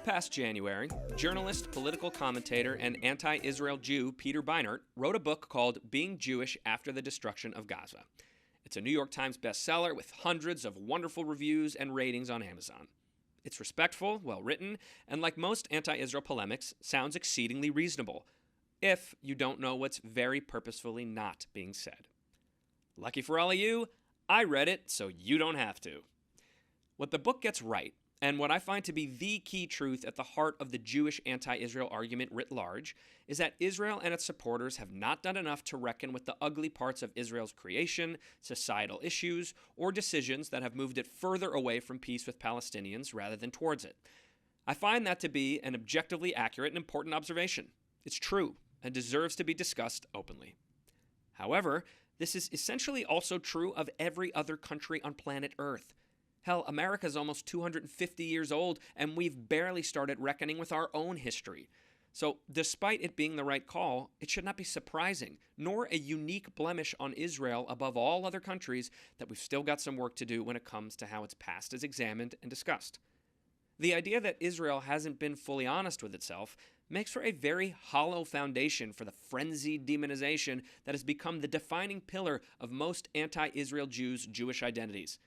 past January, journalist, political commentator, and anti-Israel Jew Peter Beinart wrote a book called Being Jewish After the Destruction of Gaza. It's a New York Times bestseller with hundreds of wonderful reviews and ratings on Amazon. It's respectful, well-written, and like most anti-Israel polemics, sounds exceedingly reasonable, if you don't know what's very purposefully not being said. Lucky for all of you, I read it so you don't have to. What the book gets right, and what I find to be the key truth at the heart of the Jewish anti-Israel argument writ large, is that Israel and its supporters have not done enough to reckon with the ugly parts of Israel's creation, societal issues, or decisions that have moved it further away from peace with Palestinians rather than towards it. I find that to be an objectively accurate and important observation. It's true and deserves to be discussed openly. However, this is essentially also true of every other country on planet Earth. Hell, America's almost 250 years old, and we've barely started reckoning with our own history. So, despite it being the right call, it should not be surprising, nor a unique blemish on Israel above all other countries, that we've still got some work to do when it comes to how its past is examined and discussed. The idea that Israel hasn't been fully honest with itself makes for a very hollow foundation for the frenzied demonization that has become the defining pillar of most anti-Israel Jews' Jewish identities.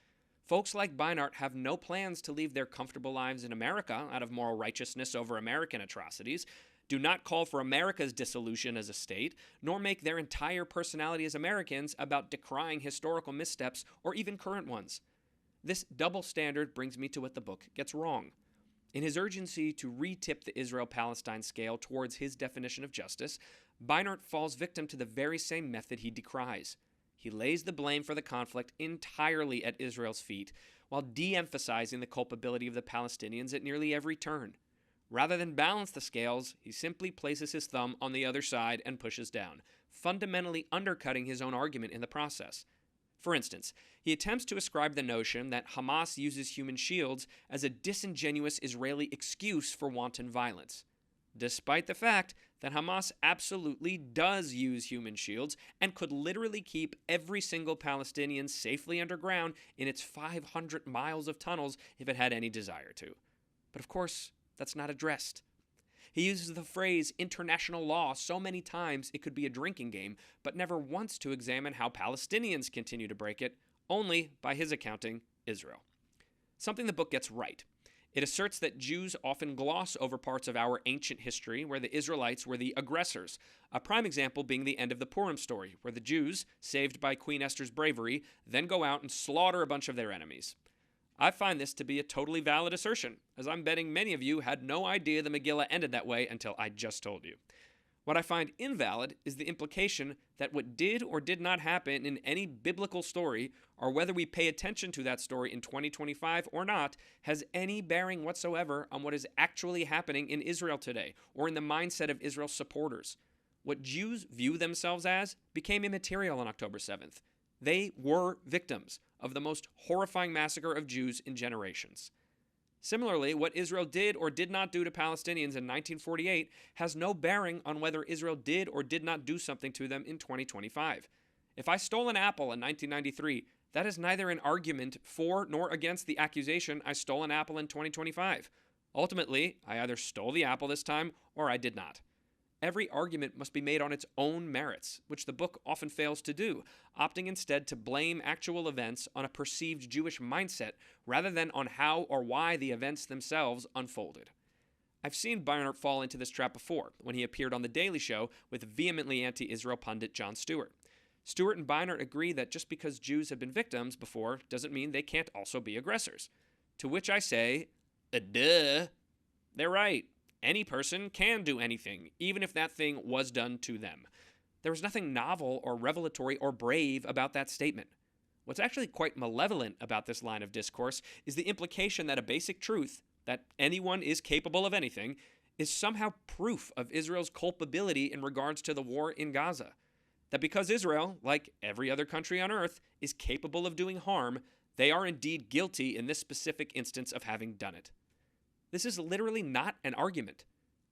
Folks like Beinart have no plans to leave their comfortable lives in America out of moral righteousness over American atrocities, do not call for America's dissolution as a state, nor make their entire personality as Americans about decrying historical missteps or even current ones. This double standard brings me to what the book gets wrong. In his urgency to re-tip the Israel-Palestine scale towards his definition of justice, Beinart falls victim to the very same method he decries. He lays the blame for the conflict entirely at Israel's feet, while de-emphasizing the culpability of the Palestinians at nearly every turn. Rather than balance the scales, he simply places his thumb on the other side and pushes down, fundamentally undercutting his own argument in the process. For instance, he attempts to ascribe the notion that Hamas uses human shields as a disingenuous Israeli excuse for wanton violence, despite the fact that Hamas absolutely does use human shields and could literally keep every single Palestinian safely underground in its 500 miles of tunnels if it had any desire to. But of course, that's not addressed. He uses the phrase international law so many times it could be a drinking game, but never once to examine how Palestinians continue to break it, only, by his accounting, Israel. Something the book gets right. It asserts that Jews often gloss over parts of our ancient history where the Israelites were the aggressors, a prime example being the end of the Purim story, where the Jews, saved by Queen Esther's bravery, then go out and slaughter a bunch of their enemies. I find this to be a totally valid assertion, as I'm betting many of you had no idea the Megillah ended that way until I just told you. What I find invalid is the implication that what did or did not happen in any biblical story, or whether we pay attention to that story in 2025 or not, has any bearing whatsoever on what is actually happening in Israel today, or in the mindset of Israel's supporters. What Jews view themselves as became immaterial on October 7th. They were victims of the most horrifying massacre of Jews in generations. Similarly, what Israel did or did not do to Palestinians in 1948 has no bearing on whether Israel did or did not do something to them in 2025. If I stole an apple in 1993, that is neither an argument for nor against the accusation I stole an apple in 2025. Ultimately, I either stole the apple this time or I did not. Every argument must be made on its own merits, which the book often fails to do, opting instead to blame actual events on a perceived Jewish mindset rather than on how or why the events themselves unfolded. I've seen Beinart fall into this trap before, when he appeared on The Daily Show with vehemently anti-Israel pundit Jon Stewart. Stewart and Beinart agree that just because Jews have been victims before doesn't mean they can't also be aggressors. To which I say, duh. They're right. Any person can do anything, even if that thing was done to them. There was nothing novel or revelatory or brave about that statement. What's actually quite malevolent about this line of discourse is the implication that a basic truth, that anyone is capable of anything, is somehow proof of Israel's culpability in regards to the war in Gaza. That because Israel, like every other country on earth, is capable of doing harm, they are indeed guilty in this specific instance of having done it. This is literally not an argument.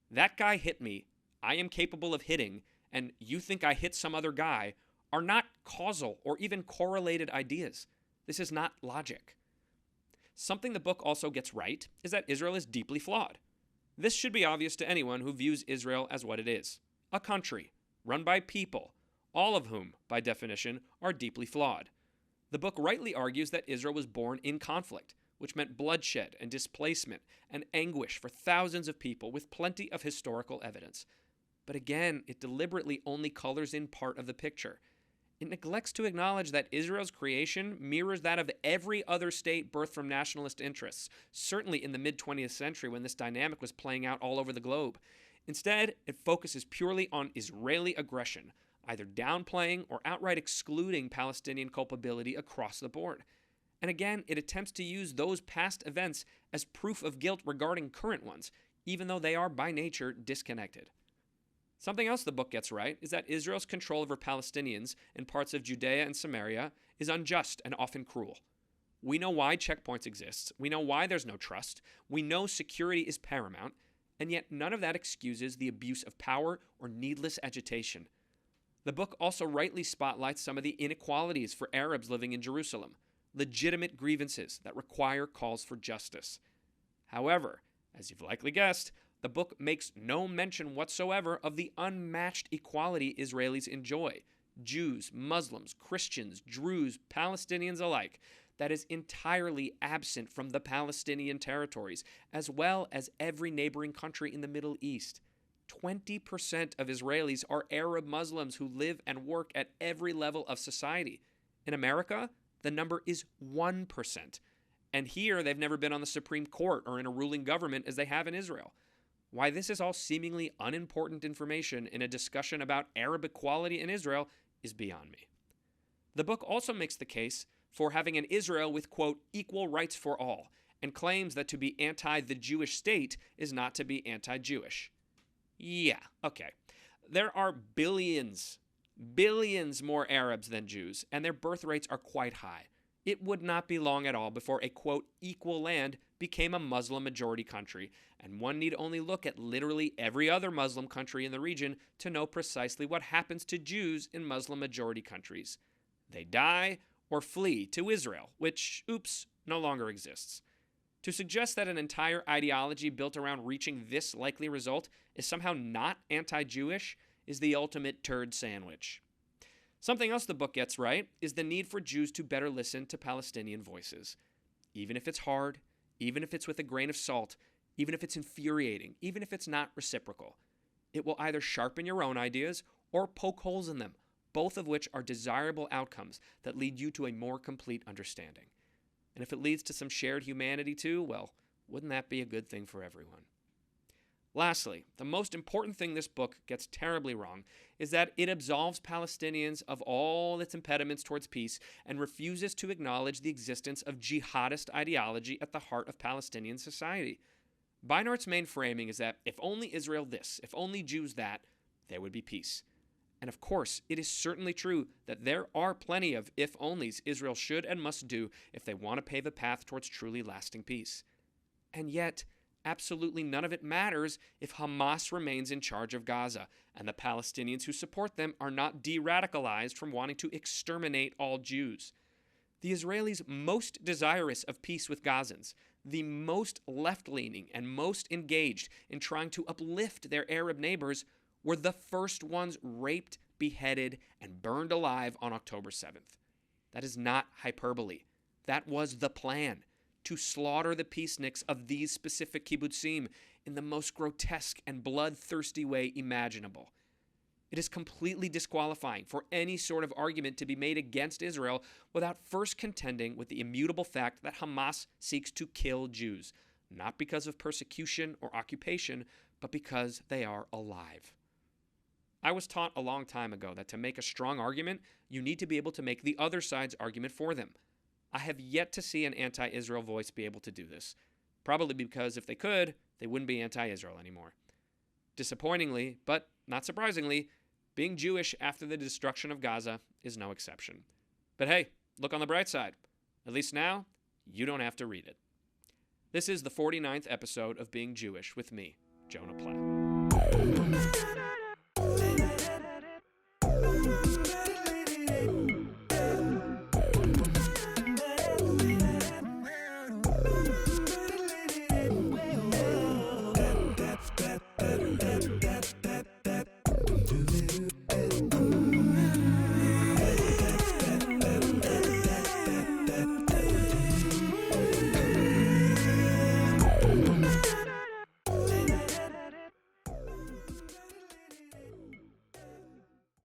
That guy hit me, I am capable of hitting, and you think I hit some other guy, are not causal or even correlated ideas. This is not logic. Something the book also gets right is that Israel is deeply flawed. This should be obvious to anyone who views Israel as what it is: a country run by people, all of whom, by definition, are deeply flawed. The book rightly argues that Israel was born in conflict, which meant bloodshed and displacement and anguish for thousands of people with plenty of historical evidence. But again, it deliberately only colors in part of the picture. It neglects to acknowledge that Israel's creation mirrors that of every other state birthed from nationalist interests, certainly in the mid-20th century when this dynamic was playing out all over the globe. Instead, it focuses purely on Israeli aggression, either downplaying or outright excluding Palestinian culpability across the board. And again, it attempts to use those past events as proof of guilt regarding current ones, even though they are by nature disconnected. Something else the book gets right is that Israel's control over Palestinians in parts of Judea and Samaria is unjust and often cruel. We know why checkpoints exist. We know why there's no trust. We know security is paramount, and yet none of that excuses the abuse of power or needless agitation. The book also rightly spotlights some of the inequalities for Arabs living in Jerusalem, legitimate grievances that require calls for justice. However, as you've likely guessed, the book makes no mention whatsoever of the unmatched equality Israelis enjoy, Jews, Muslims, Christians, Druze, Palestinians alike, that is entirely absent from the Palestinian territories, as well as every neighboring country in the Middle East. 20% of Israelis are Arab Muslims who live and work at every level of society. In America, the number is 1%. And here, they've never been on the Supreme Court or in a ruling government as they have in Israel. Why this is all seemingly unimportant information in a discussion about Arab equality in Israel is beyond me. The book also makes the case for having an Israel with, quote, equal rights for all, and claims that to be anti-the Jewish state is not to be anti-Jewish. Yeah, okay. There are billions more Arabs than Jews, and their birth rates are quite high. It would not be long at all before a, quote, equal land became a Muslim-majority country, and one need only look at literally every other Muslim country in the region to know precisely what happens to Jews in Muslim-majority countries. They die or flee to Israel, which, oops, no longer exists. To suggest that an entire ideology built around reaching this likely result is somehow not anti-Jewish is the ultimate turd sandwich. Something else the book gets right is the need for Jews to better listen to Palestinian voices. Even if it's hard, even if it's with a grain of salt, even if it's infuriating, even if it's not reciprocal. It will either sharpen your own ideas or poke holes in them, both of which are desirable outcomes that lead you to a more complete understanding. And if it leads to some shared humanity too, well, wouldn't that be a good thing for everyone? Lastly, the most important thing this book gets terribly wrong is that it absolves Palestinians of all its impediments towards peace and refuses to acknowledge the existence of jihadist ideology at the heart of Palestinian society. Beinart's main framing is that if only Israel this, if only Jews that, there would be peace. And of course, it is certainly true that there are plenty of if-onlys Israel should and must do if they want to pave a path towards truly lasting peace. And yet, absolutely none of it matters if Hamas remains in charge of Gaza and the Palestinians who support them are not de-radicalized from wanting to exterminate all Jews. The Israelis most desirous of peace with Gazans, the most left-leaning and most engaged in trying to uplift their Arab neighbors, were the first ones raped, beheaded, and burned alive on October 7th. That is not hyperbole. That was the plan, to slaughter the peaceniks of these specific kibbutzim in the most grotesque and bloodthirsty way imaginable. It is completely disqualifying for any sort of argument to be made against Israel without first contending with the immutable fact that Hamas seeks to kill Jews, not because of persecution or occupation, but because they are alive. I was taught a long time ago that to make a strong argument, you need to be able to make the other side's argument for them. I have yet to see an anti-Israel voice be able to do this, probably because if they could, they wouldn't be anti-Israel anymore. Disappointingly, but not surprisingly, being Jewish after the destruction of Gaza is no exception. But hey, look on the bright side. At least now, you don't have to read it. This is the 49th episode of Being Jewish with me, Jonah Platt.